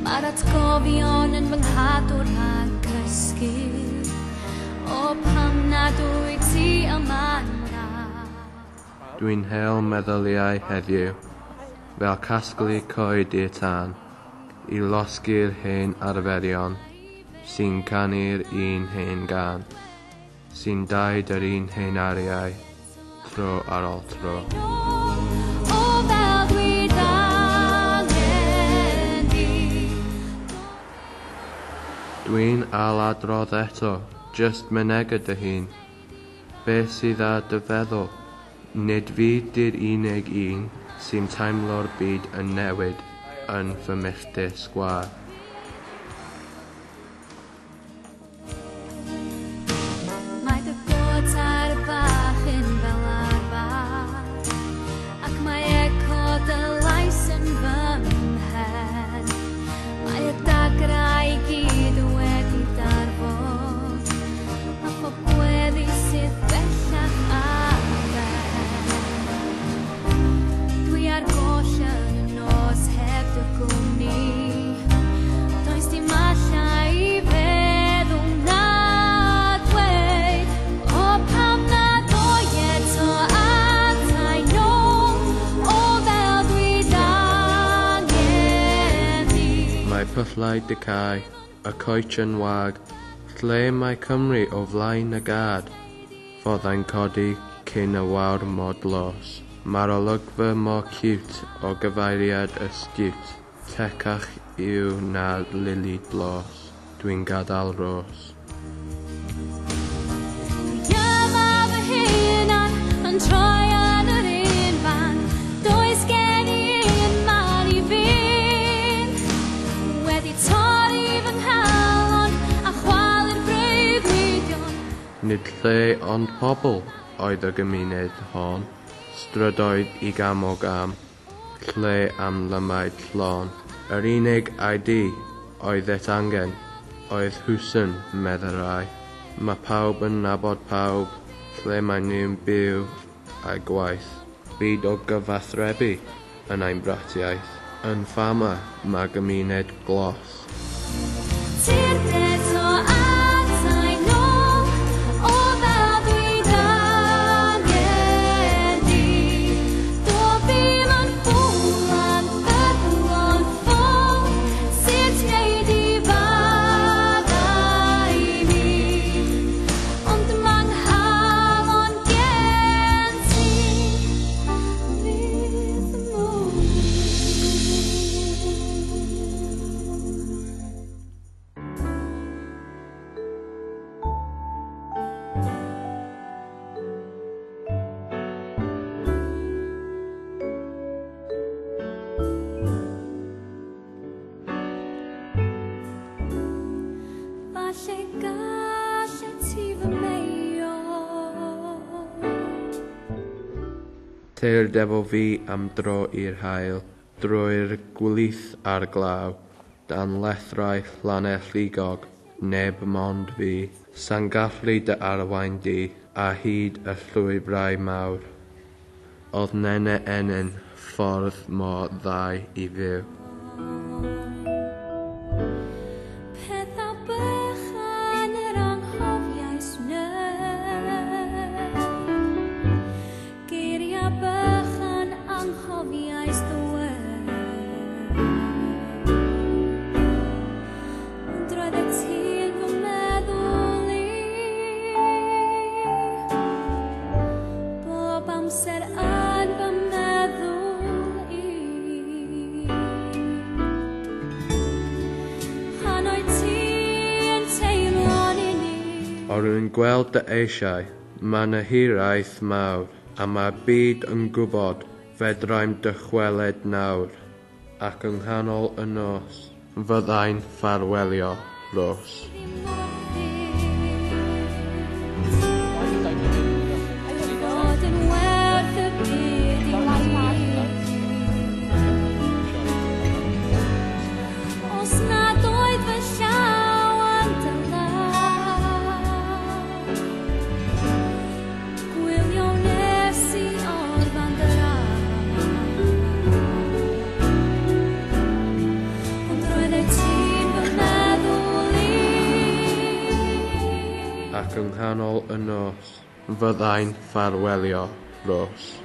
Mae'r atgofion yn fy nghadwr rhag cysgu, o pam nad wyt ti yma nawr. Dwi'n hel meddyliau heddiw, fel casglu coed i'r tân, I losgi'r hen arferion, sy'n canu'r un hen gan, sy'n daid yr un hen eiriau, tro ar ôl tro. O fel dwi angen di. Dwi'n aladrodd eto, just mynega dy hun. Beth sydd â dy feddwl? Nid fi di'r unig un sy'n teimlo'r byd yn newid yn fy milltir sgwâr. Mae dy gotar bach yn fel arfer, ac mae eco dy lais yn fy mhen. Mae y dagrau I gyd wedi darfod, a phob gweddi sydd bellach ar ben. Dwi ar goll yn y nos heb dy gwmni, does dim allai I feddwl na dweud, o pam nad o'i eto atai nôl, o fel dwi angen di. Mae pyllau dy cae, y coech yn wag, lle mae Cymru o flaen y gad, foddau'n codi cyn y wawr modlos. Mae'r olygfa mor cute o gyfeiriad ystut, tecach yw na lili blos, dwi'n gadael rhos. Dwi yma fy hunan yn troi yn yr un fan, does gen I un man I fynd, wedi torri fy nghalon a chwalu'r breuddwydion. Nid lle ond pobl oedd y gymuned hon, strydoedd I gam o gam, lle am lymaid llon. Yr unig ID oedd et angen, oedd hwsyn meddyr rai. Mae pawb yn nabod pawb, lle mae nhw'n byw a'i gwaith. Byd o gyfathrebu yn ein bratiaeth. Yn ffama mae gymuned glos. Tir eto atai nôl, o fel dwi angen di. Do ddim yn ffwlan, ffyddlon ffôn, sut wneud I faddau mi. Ond ma'n nghalon gen ti, fydd y môr. Falle gallet ti fy meio. Teir defo fi am dro i'r hael, drwy'r gwlith ar glaw, dan lethrau llanell ligog, neb mond fi, sa'n gallu dy arwain di, a hyd y llwybrau mawr. Oedd nene enyn ffordd mor ddau I fyw. Pethau bychan yr anghofiais nerd, geiriau bychan anghofiais ddwed. Ond roedd y ti'n fy meddwl I, bob amser yn fy meddwl I. Pan oedd ti yn teimlo'n unig, O rwy'n gweld dy eisiau, mae 'na hiraeth mawr, a mae'r byd yn gwybod fedrai'm dychweled nawr, ac yng nghanol y nos, fyddai'n ffarwelio rhos. ddim mor hir. Fod yn werth y byd I mi. Os nad oedd fy llaw yn dylad, gwylio nes I o'r banderad. Ond roedd y canol y nos, fyddai'n ffarwelio Rhos.